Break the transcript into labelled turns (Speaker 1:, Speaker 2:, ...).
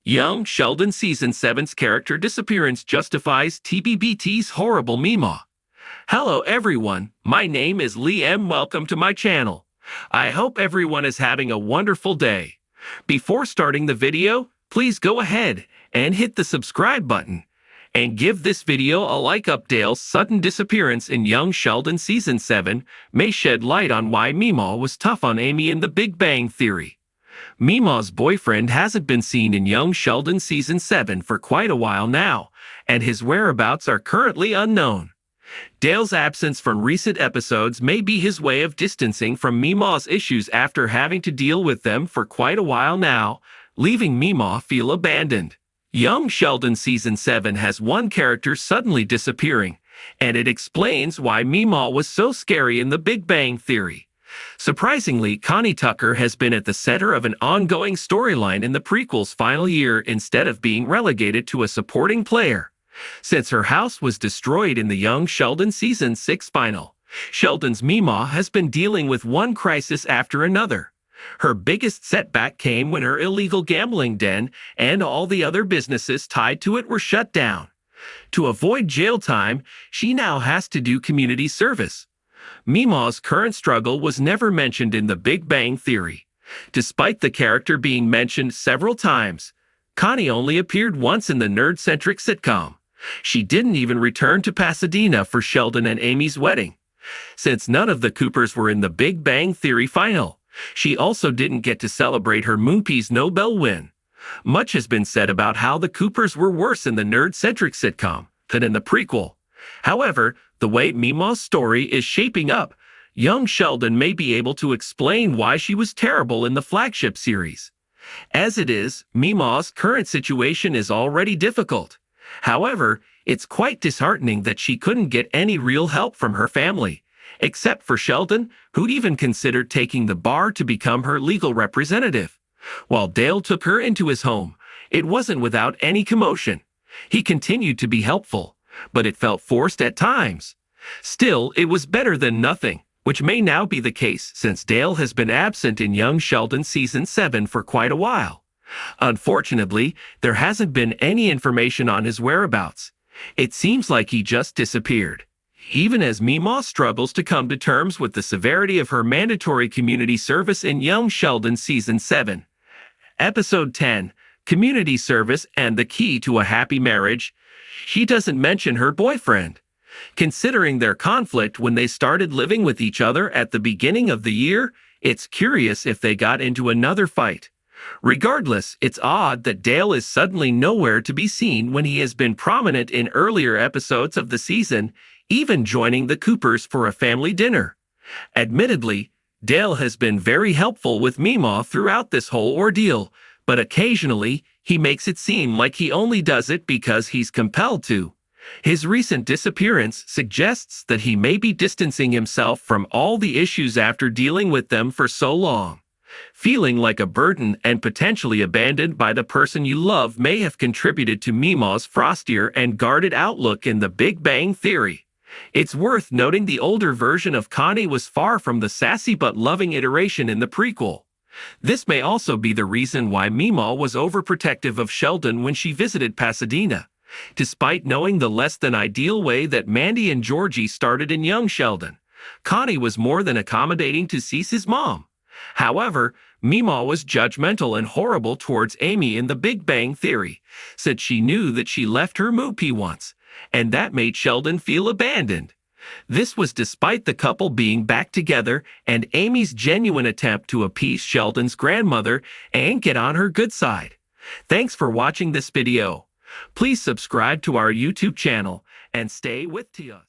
Speaker 1: Young Sheldon Season 7's character disappearance justifies TBBT's horrible Meemaw. Hello everyone, my name is Liam. Welcome to my channel. I hope everyone is having a wonderful day. Before starting the video, please go ahead and hit the subscribe button and give this video a like. Dale's sudden disappearance in Young Sheldon Season 7 may shed light on why Meemaw was tough on Amy in The Big Bang Theory. Meemaw's boyfriend hasn't been seen in Young Sheldon Season 7 for quite a while now, and his whereabouts are currently unknown. Dale's absence from recent episodes may be his way of distancing from Meemaw's issues after having to deal with them for quite a while now, leaving Meemaw feel abandoned. Young Sheldon Season 7 has one character suddenly disappearing, and it explains why Meemaw was so scary in The Big Bang Theory. Surprisingly, Connie Tucker has been at the center of an ongoing storyline in the prequel's final year instead of being relegated to a supporting player. Since her house was destroyed in the Young Sheldon Season 6 final, Sheldon's Meemaw has been dealing with one crisis after another. Her biggest setback came when her illegal gambling den and all the other businesses tied to it were shut down. To avoid jail time, she now has to do community service. Meemaw's current struggle was never mentioned in The Big Bang Theory. Despite the character being mentioned several times, Connie only appeared once in the nerd-centric sitcom. She didn't even return to Pasadena for Sheldon and Amy's wedding. Since none of the Coopers were in The Big Bang Theory final, she also didn't get to celebrate her Moonpiece Nobel win. Much has been said about how the Coopers were worse in the nerd-centric sitcom than in the prequel. However, the way Meemaw's story is shaping up, young Sheldon may be able to explain why she was terrible in the flagship series. As it is, Meemaw's current situation is already difficult. However, it's quite disheartening that she couldn't get any real help from her family, except for Sheldon, who even considered taking the bar to become her legal representative. While Dale took her into his home, it wasn't without any commotion. He continued to be helpful, but it felt forced at times. Still, it was better than nothing, which may now be the case since Dale has been absent in Young Sheldon Season 7 for quite a while. Unfortunately, there hasn't been any information on his whereabouts. It seems like he just disappeared. Even as Meemaw struggles to come to terms with the severity of her mandatory community service in Young Sheldon Season 7. Episode 10, Community Service and the Key to a Happy Marriage. She doesn't mention her boyfriend. Considering their conflict when they started living with each other at the beginning of the year, it's curious if they got into another fight. Regardless, it's odd that Dale is suddenly nowhere to be seen when he has been prominent in earlier episodes of the season, even joining the Coopers for a family dinner. Admittedly, Dale has been very helpful with Meemaw throughout this whole ordeal, but occasionally, he makes it seem like he only does it because he's compelled to. His recent disappearance suggests that he may be distancing himself from all the issues after dealing with them for so long. Feeling like a burden and potentially abandoned by the person you love may have contributed to Meemaw's frostier and guarded outlook in The Big Bang Theory. It's worth noting the older version of Connie was far from the sassy but loving iteration in the prequel. This may also be the reason why Meemaw was overprotective of Sheldon when she visited Pasadena. Despite knowing the less-than-ideal way that Mandy and Georgie started in Young Sheldon, Connie was more than accommodating to Cece's mom. However, Meemaw was judgmental and horrible towards Amy in The Big Bang Theory, said she knew that she left her Moopy once, and that made Sheldon feel abandoned. This was despite the couple being back together and Amy's genuine attempt to appease Sheldon's grandmother and get on her good side. Thanks for watching this video. Please subscribe to our YouTube channel and stay with us.